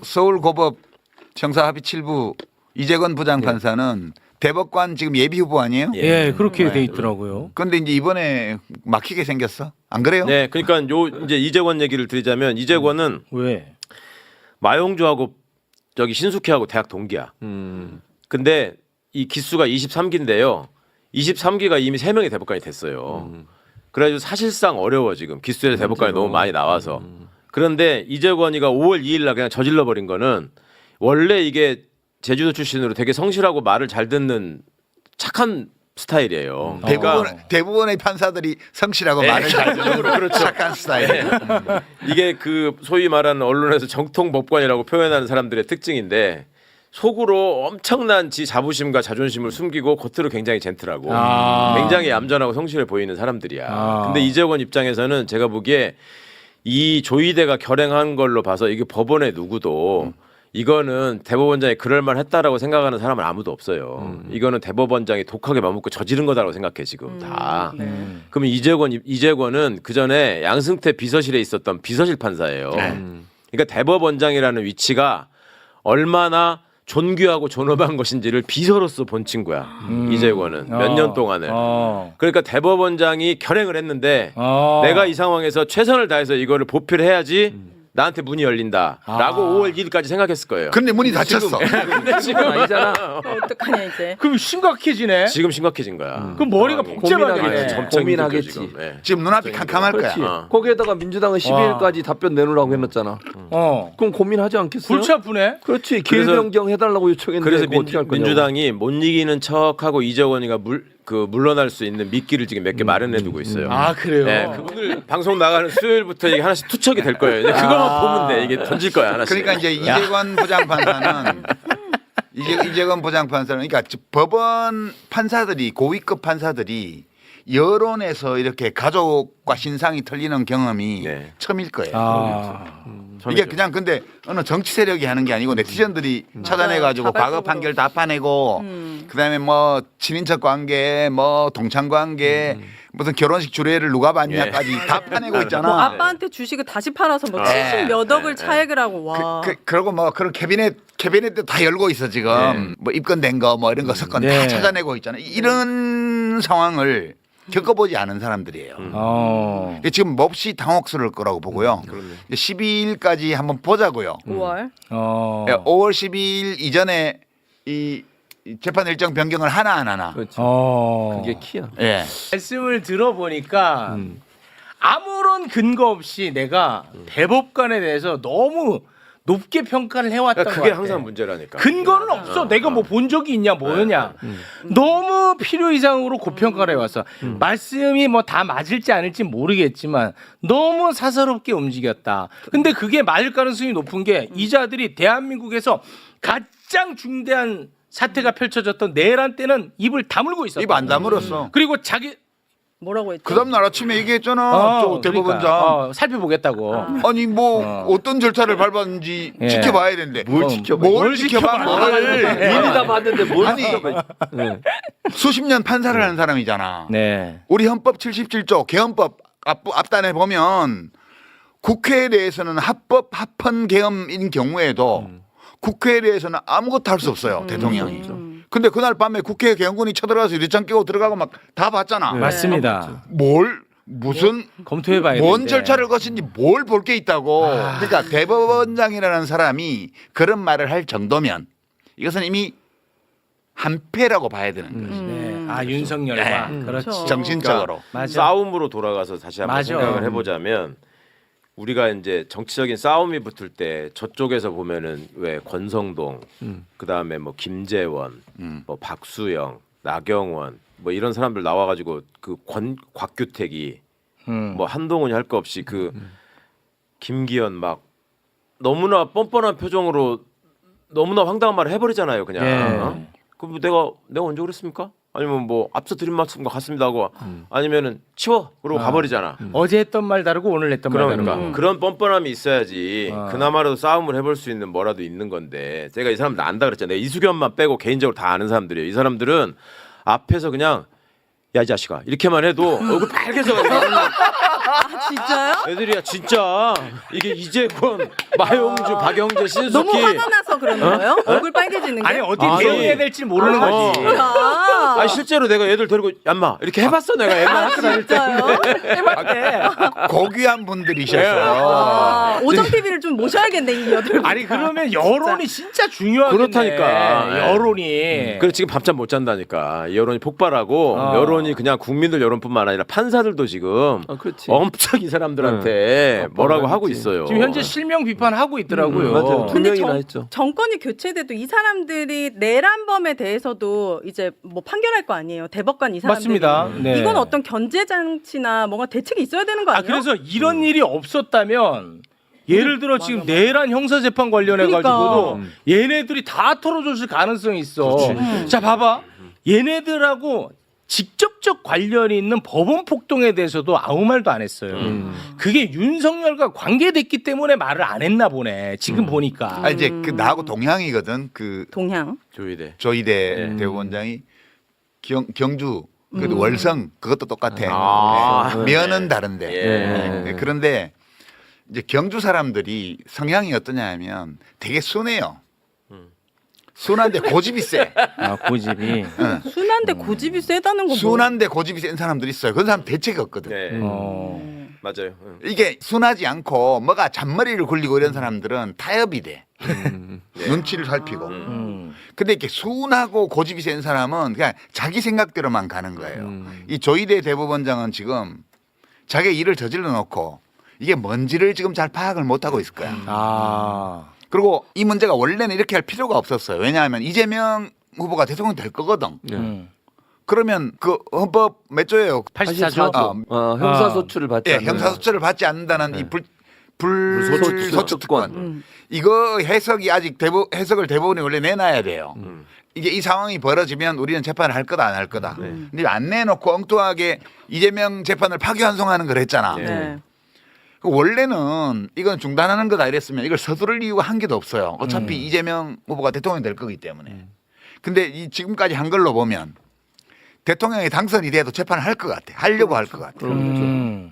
서울고법 형사합의 7부 이재건 부장판사는 대법관 지금 예비 후보 아니에요? 예, 그렇게 돼 있더라고요. 그런데 이제 이번에 막히게 생겼어. 안 그래요? 네, 그러니까 요 이제 이재권 얘기를 드리자면 이재권은 왜? 마용주하고 저기 신숙희하고 대학 동기야. 근데 이 기수가 23기인데요. 23기가 이미 3명이 대법관이 됐어요. 그래가지고 사실상 어려워 지금 기수의 대법관이 너무 많이 나와서. 그런데 이재권이가 5월 2일 날 그냥 저질러 버린 거는 원래 이게 제주도 출신으로 되게 성실하고 말을 잘 듣는 착한 스타일이에요. 대부분의 판사들이 성실하고 네, 말을 잘 듣는 그렇죠. 착한 스타일. 이게 그 소위 말하는 언론에서 정통 법관이라고 표현하는 사람들의 특징인데 속으로 엄청난 지 자부심과 자존심을 숨기고 겉으로 굉장히 젠틀하고 굉장히 얌전하고 성실해 보이는 사람들이야. 근데 이재권 입장에서는 제가 보기에 이 조이대가 결행한 걸로 봐서 이게 법원에 누구도 이거는 대법원장이 그럴만 했다라고 생각하는 사람은 아무도 없어요. 이거는 대법원장이 독하게 맘먹고 저지른 거다라고 생각해 지금 다. 그러면 이재권은 그 전에 양승태 비서실에 있었던 비서실 판사예요. 그러니까 대법원장이라는 위치가 얼마나 존귀하고 존엄한 것인지를 비서로서 본 친구야. 이재권은 몇 년 동안을. 그러니까 대법원장이 결행을 했는데 내가 이 상황에서 최선을 다해서 이거를 보필을 해야지 나한테 문이 열린다라고 5월 2일까지 생각했을 거예요. 근데 문이 닫혔어. 근데 지금 아니잖아. 어떡하냐 이제. 그럼 심각해지네. 지금 심각해진 거야. 그럼 머리가 복잡하게 고민하겠지. 고민하겠지. 지금. 예. 지금 눈앞이 캄캄할 그렇지. 거야. 거기에다가 민주당은 12일까지 답변 내놓으라고 해놨잖아. 그럼 고민하지 않겠어요? 골치 아프네. 그렇지. 길 그래서- 변경 해달라고 요청했는데 그래서 그거 어떻게 할 거냐고. 민주당이 못 이기는 척하고 이재권이가 물러날 수 있는 미끼를 지금 몇 개 마련해 두고 있어요. 아 그래요. 네, 오늘 방송 나가는 수요일부터 이게 하나씩 투척이 될 거예요. 이제 그거만 보면 돼. 이게 던질 거야 하나씩. 그러니까 이제 이재건 부장판사는 이재건 부장판사는 그러니까 법원 판사들이 고위급 판사들이 여론에서 이렇게 가족과 신상이 털리는 경험이 네. 처음일 거예요. 이게 처음이죠. 그냥 근데 어느 정치 세력이 하는 게 아니고 네티즌들이 찾아내가지고 과거 자발적으로. 판결 다 파내고 그다음에 뭐 친인척 관계, 뭐 동창 관계, 무슨 결혼식 주례를 누가 받냐까지 다 파내고 있잖아. 뭐 아빠한테 주식을 다시 팔아서 뭐 70 몇 억을 차액을 하고 와. 그러고 뭐 그런 캐비넷도 다 열고 있어 지금. 뭐 입건된 거 뭐 이런 거 석건 다 네. 찾아내고 있잖아. 이런 상황을 겪어보지 않은 사람들이에요. 지금 몹시 당혹스러울 거라고 보고요. 12일까지 한번 보자고요. 5월. 5월 12일 이전에 이 재판 일정 변경을 하나 안 하나. 그렇지. 그게 키야. 예. 말씀을 들어보니까 아무런 근거 없이 내가 대법관에 대해서 너무 높게 평가를 해왔던 것 그게 같아. 항상 문제라니까. 근거는 없어. 내가 뭐 본 적이 있냐 뭐냐. 너무 필요 이상으로 고평가를 해왔어. 말씀이 뭐 다 맞을지 아닐지 모르겠지만 너무 사사롭게 움직였다. 근데 그게 맞을 가능성이 높은 게 이자들이 대한민국에서 가장 중대한 사태가 펼쳐졌던 내란 때는 입을 다물고 있었다. 입 안 다물었어. 그리고 자기 뭐라고 했죠? 그 다음 날 아침에 얘기했잖아. 저 대법원장. 그러니까, 살펴보겠다고. 아니 뭐 어떤 절차를 밟았는지 예. 지켜봐야 되는데 뭘 지켜봐? 뭘 지켜봐? 이미 다 봤는데 뭘 아니, 지켜봐? 네. 수십 년 판사를 하는 사람이잖아. 네. 우리 헌법 77조 개헌법 앞단에 보면 국회에 대해서는 합법 합헌 계엄인 경우에도 국회에 대해서는 아무것도 할 수 없어요. 대통령이. 근데 그날 밤에 국회 개헌군이 쳐들어가서 유리창 끼고 들어가고 막 다 봤잖아. 맞습니다. 무슨 검토해봐야 뭔 절차를 거친지 뭘 볼 게 있다고. 그러니까 대법원장이라는 사람이 그런 말을 할 정도면 이것은 이미 한패라고 봐야 되는 거지. 네. 아 윤석열과 네. 그렇지. 그렇죠. 정신적으로. 맞아. 싸움으로 돌아가서 다시 한번 맞아. 생각을 해보자면 우리가 이제 정치적인 싸움이 붙을 때 저쪽에서 보면은 왜 권성동, 그 다음에 뭐 김재원, 뭐 박수영, 나경원 뭐 이런 사람들 나와가지고 그 곽규택이 뭐 한동훈이 할 거 없이 그 김기현 막 너무나 뻔뻔한 표정으로 너무나 황당한 말을 해버리잖아요, 그냥. 예. 어? 그럼 내가 언제 그랬습니까? 아니면 뭐 앞서 드린 말씀과 같습니다 하고 아니면은 치워 그러고 가버리잖아. 어제 했던 말 다르고 오늘 했던 말 그러니까 다르고. 그런 뻔뻔함이 있어야지 그나마라도 싸움을 해볼 수 있는 뭐라도 있는 건데 제가 이 사람들 안다 그랬잖아요. 이수겸만 빼고 개인적으로 다 아는 사람들이에요. 이 사람들은 앞에서 그냥 야 이 자식아 이렇게만 해도 얼굴 빨개져가지고 아 진짜요? 애들이야 진짜 이게 이재권, 마용주, 박영재, 신숙희 너무 화가 나서 그러는 거예요? 얼굴 빨개지는 게? 아니 어떻게 아니. 대응해야 될지 모르는 거지. 아, 아니 실제로 내가 애들 데리고 얌마 이렇게 해봤어 내가 애만 학교 다닐 때. 진짜요? 고귀한 분들이셔서 아, 오정 TV를 좀 모셔야겠네 이 여덟. 아니 그러면 여론이 진짜 중요하겠네. 그렇다니까. 여론이. 그래 지금 밤잠 못 잔다니까. 여론이 폭발하고 여론이 그냥 국민들 여론뿐만 아니라 판사들도 지금 그렇지. 엄청 이 사람들한테 뭐라고 하고 있지. 있어요. 지금 현재 실명 비판하고 있더라고요. 맞아요. 두 근데 명이나 정- 했죠. 정권이 교체돼도 이 사람들이 내란범에 대해서도 이제 뭐 판결할 거 아니에요. 대법관 이 사람들이. 맞습니다. 네. 이건 어떤 견제 장치나 뭔가 대책이 있어야 되는 거 아 아니에요? 그래서 이런 일이 없었다면 예를 들어 지금 내란 형사재판 관련해 가지고도 그러니까. 얘네들이 다 털어줬을 가능성이 있어. 자 봐봐. 얘네들하고 직접적 관련이 있는 법원 폭동에 대해서도 아무 말도 안 했어요. 그게 윤석열과 관계됐기 때문에 말을 안 했나 보네. 지금 보니까. 아, 이제 그 나하고 동향이거든. 그 동향. 조이대. 조이대 대법원장이 경주 그 월성 그것도 똑같아. 아. 네. 면은 다른데. 예. 네. 그런데 이제 경주 사람들이 성향이 어떠냐면 되게 순해요. 순한데 고집이 세. 아 고집이. 순한데 고집이 세다는 건 뭐? 순한데 고집이 센 사람들이 있어요. 그런 사람 대책이 없거든. 네. 맞아요. 이게 순하지 않고 뭐가 잔머리를 굴리고 이런 사람들은 타협이 돼. 눈치를 살피고. 근데 이렇게 순하고 고집이 센 사람은 그냥 자기 생각대로만 가는 거예요. 이 조이대 대법원장은 지금 자기 일을 저질러 놓고 이게 뭔지를 지금 잘 파악을 못 하고 있을 거야. 아. 그리고 이 문제가 원래는 이렇게 할 필요가 없었어요. 왜냐하면 이재명 후보가 대통령 될 거거든. 그러면 그 헌법 몇 조예요? 84조. 형사소출을 받지 예, 않는 형사소출을 받지 않는다는 이 불소추특권. 이거 해석이 아직 해석을 대법원이 원래 내놔야 돼요. 이게 이 상황이 벌어지면 우리는 재판을 할 거다 안 할 거다. 근데 안 내놓고 엉뚱하게 이재명 재판을 파기환송하는 걸 했잖아. 네. 원래는 이건 중단하는 거다 이랬으면 이걸 서두를 이유가 한 개도 없어요. 어차피 이재명 후보가 대통령이 될 거기 때문에. 근데 이 지금까지 한 걸로 보면 대통령이 당선이 돼도 재판을 할 것 같아. 하려고 할 것 같아. 네.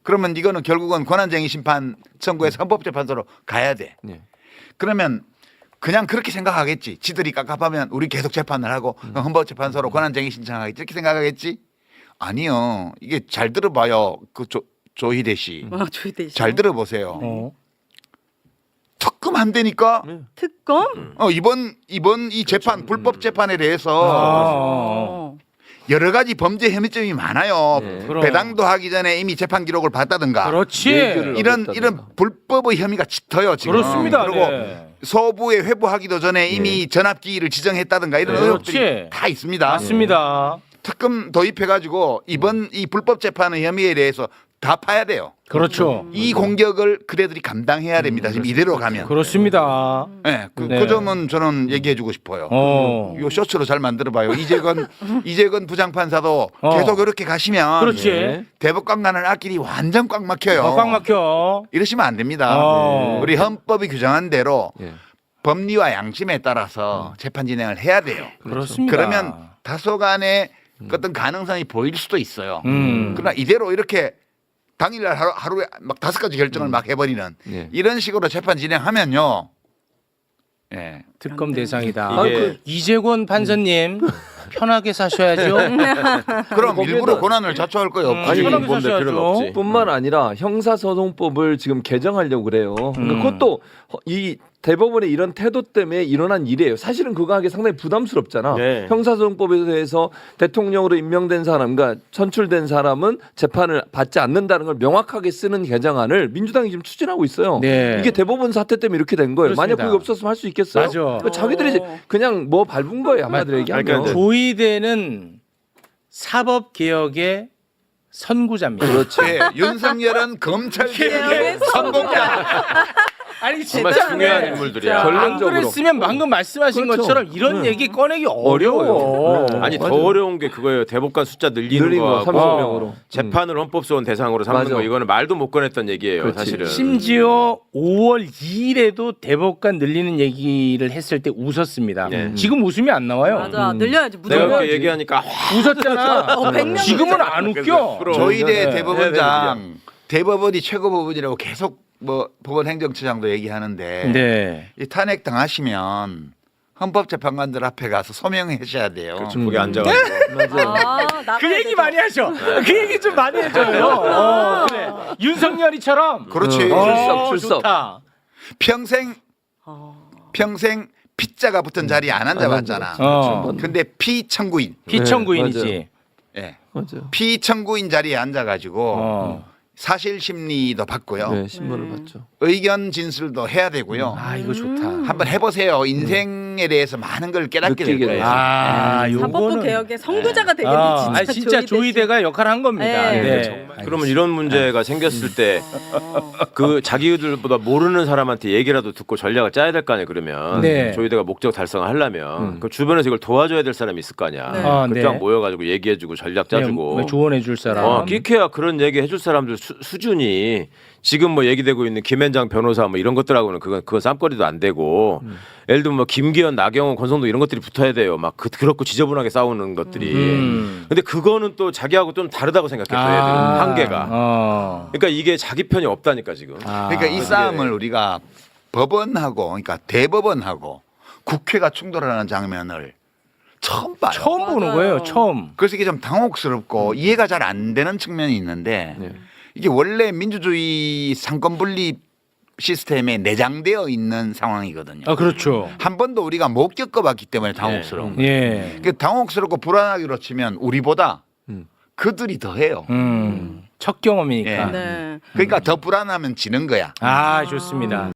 그러면 이거는 결국은 권한쟁의 심판 청구해서 헌법재판소로 가야 돼. 그러면 그냥 그렇게 생각하겠지. 지들이 깝깝하면 우리 계속 재판을 하고 헌법재판소로 권한쟁의 신청하겠지. 이렇게 생각하겠지? 아니요. 이게 잘 들어봐요. 그 조희대 씨. 조이대 씨. 잘 들어보세요. 특검 안 되니까 특검? 이번 이 재판 불법 재판에 대해서 여러 가지 범죄 혐의점이 많아요. 그럼. 배당도 하기 전에 이미 재판 기록을 봤다든가. 그렇지. 이런 불법의 혐의가 짙어요 지금. 그렇습니다. 그리고 네. 서부에 회부하기도 전에 이미 전압기일을 지정했다든가 이런 의혹들이 그렇지. 다 있습니다. 맞습니다. 특검 도입해가지고 이번 이 불법 재판의 혐의에 대해서 다 파야 돼요. 그렇죠. 이 공격을 그대들이 감당해야 됩니다. 지금 이대로 가면. 그렇습니다. 네, 그 네. 점은 저는 얘기해주고 싶어요. 이 쇼츠로 잘 만들어봐요. 이재건 부장판사도 계속 이렇게 가시면 그렇지. 대법관 가는 앞길이 완전 꽉 막혀요. 꽉 막혀. 이러시면 안 됩니다. 우리 헌법이 규정한 대로 법리와 양심에 따라서 재판 진행을 해야 돼요. 그렇습니다. 그러면 다소간의 어떤 가능성이 보일 수도 있어요. 그러나 이대로 이렇게 당일날 하루에 막 5가지 결정을 막 해버리는 이런 식으로 재판 진행하면요. 예. 특검 대상이다. 이게- 이재권 판사님 편하게 사셔야죠. 그럼 일부러 고난을 자초할 거예요. 아니 편하게 뭔데 사셔야죠. 필요는 없지. 뿐만 아니라 형사소송법을 지금 개정하려고 그래요. 그러니까 그것도 이 대법원의 이런 태도 때문에 일어난 일이에요. 사실은 그거 하기 상당히 부담스럽잖아. 네. 형사소송법에 대해서 대통령으로 임명된 사람, 그러니까 선출된 사람은 재판을 받지 않는다는 걸 명확하게 쓰는 개정안을 민주당이 지금 추진하고 있어요. 네. 이게 대법원 사태 때문에 이렇게 된 거예요. 만약 그렇습니다. 그게 없었으면 할 수 있겠어요? 맞아. 그러니까 자기들이 이제 그냥 뭐 밟은 거예요. 한마디로 얘기하면. 그러니까 조이대는 사법 개혁의 선구자입니다. 그렇죠. 예, 윤석열은 검찰 개혁의 선봉자. 아니 정말 진짜 중요한 인물들이야. 안 결론적으로. 그랬으면 방금 말씀하신 그렇죠. 것처럼 이런 얘기 꺼내기 어려워요. 어려워. 아니 더 맞아요. 어려운 게 그거예요. 대법관 숫자 늘리는 늘린 거 거하고 30명으로. 재판을 헌법소원 대상으로 삼는 맞아. 거 이거는 말도 못 꺼냈던 얘기예요. 그렇지. 사실은. 심지어 5월 2일에도 대법관 늘리는 얘기를 했을 때 웃었습니다. 네. 지금 웃음이 안 나와요. 맞아. 늘려야지 내가 무조건. 그렇게 얘기하니까 웃었잖아. 100명 지금은 안 웃겨. 그럼. 조희대 네. 대법원장 대법원이 최고법원이라고 계속 뭐 법원 행정처장도 얘기하는데 네. 이 탄핵 당하시면 헌법재판관들 앞에 가서 소명하셔야 돼요. 거기 앉아가지고 맞아요. 그 얘기 많이 하죠. 그 얘기 좀 많이 해줘요. 그래. 윤석열이처럼. 그렇지. 출석. 좋다. 평생 피자가 붙은 자리에 안 앉아봤잖아. 어. 근데 피청구인, 피청구인이지. 예, 맞아요. 피청구인 자리에 앉아가지고 어. 사실 심리도 받고요. 네, 신문을 봤죠. 의견 진술도 해야 되고요. 아 이거 좋다. 한번 해보세요. 인생에 대해서 많은 걸 깨닫게 될 느끼게 거예요. 아 사법부 요거는. 개혁의 선두자가 되겠네. 아, 아니, 진짜 조이대 씨. 조이대가 역할을 한 겁니다. 네. 네. 그러면 이런 문제가 생겼을 때 그 자기들보다 모르는 사람한테 얘기라도 듣고 전략을 짜야 될 거 아니에요. 그러면 네. 조이대가 목적 달성을 하려면 그 주변에서 이걸 도와줘야 될 사람이 있을 거 아니야. 네. 아, 그냥 네. 모여가지고 얘기해주고 전략 짜주고. 네, 조언해 줄 사람. 끼케야 그런 얘기 해줄 사람들 수준이 지금 뭐 얘기되고 있는 김앤장 변호사 뭐 이런 것들하고는 그건 쌈거리도 안 되고 예를 들면 뭐 김기현, 나경원, 권성동 이런 것들이 붙어야 돼요. 막 그렇고 지저분하게 싸우는 것들이. 근데 그거는 또 자기하고 좀 다르다고 생각해. 또 애들은 한계가. 그러니까 이게 자기 편이 없다니까 지금. 그러니까 이 싸움을 우리가 법원하고, 그러니까 대법원하고 국회가 충돌하는 장면을 처음 봐요. 처음 보는 맞아요. 거예요. 처음. 그래서 이게 좀 당혹스럽고 이해가 잘 안 되는 측면이 있는데 이게 원래 민주주의 상권 분립 시스템에 내장되어 있는 상황이거든요. 아 그렇죠. 한 번도 우리가 못 겪어봤기 때문에 당혹스러운 거예요. 예. 그 당혹스럽고 불안하기로 치면 우리보다 그들이 더해요. 첫 경험이니까. 예. 네. 그러니까 더 불안하면 지는 거야. 아 좋습니다.